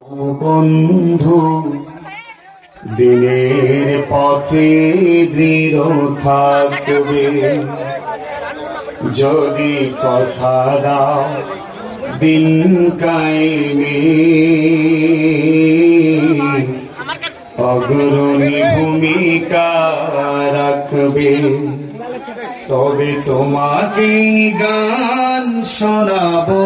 বন্ধু দিনের পথে দৃঢ় থাকবে, যদি কথা দাও দিন কায়েমে অগ্রণী ভূমিকা রাখবে, তবে তোমাকে গান শোনাবো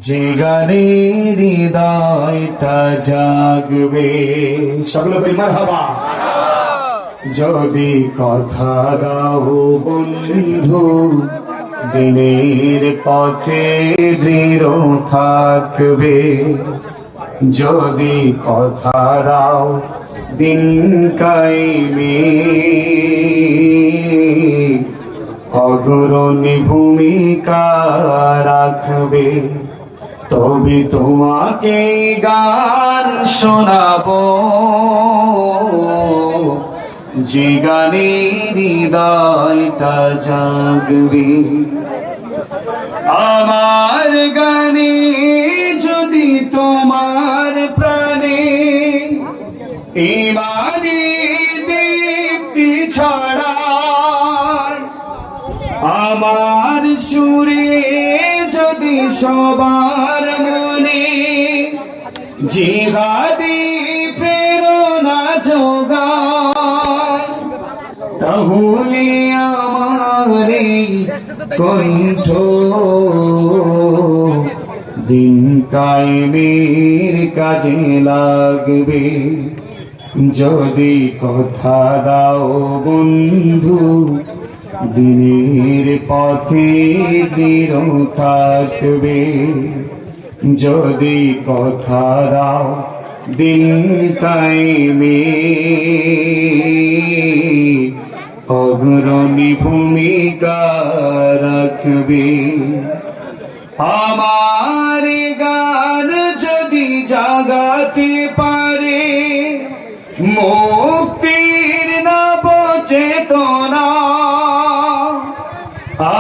যে গানে হৃদয়টা জাগবে। সকলে বলি মারহাবা। যদি কথা দাও বন্ধু দিনের পথে দৃঢ় থাকবে, যদি কথা দাও দিন কায়েমে অগ্রণী ভূমিকা রাখবে, তবে তোমাকে গান শোনাবো যে গানে হৃদয়টা জাগবে। আমার গানে যদি তোমার প্রাণে ইমানি দীপ্তি ছড়ায়, আমার সুরে যদি সবার মনে জিহাদি প্রেরণা যোগায়, তাহলে আমার কণ্ঠ দিন কায়েমের কাজে লাগবে। যদি কথা দাও বন্ধু দিনের পথে দৃঢ় থাকবে, যদি কথা দাও দিন কায়েমে অগ্রণী ভূমিকা রাখবে। আমার গান যদি জাগাতে পারে মুক্তির নব চেতনা,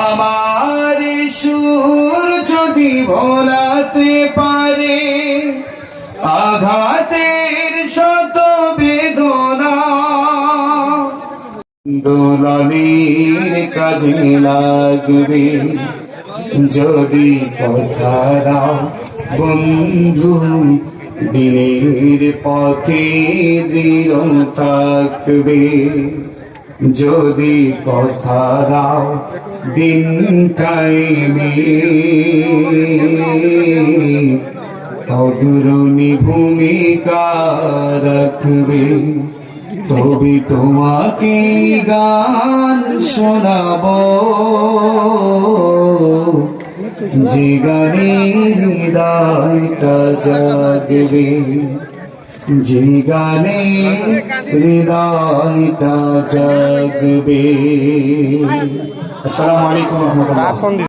আমার সুর যদি ভোলাতে পারে আঘাতের শত বেদনা, দোলনের কাজে লাগবে। যদি কথা দাও বন্ধু দিনের পথে দৃঢ় থাকবে, যদি কথা দাও দিন কায়েমে অগ্রণী ভূমিকা রাখবে, তবে তোমাকে গান শোনাবো যে গানে হৃদয়টা জাগবে, যে গানে হৃদয়টা জাগবে। আসসালামু আলাইকুম ওয়া রাহমাতুল্লাহ।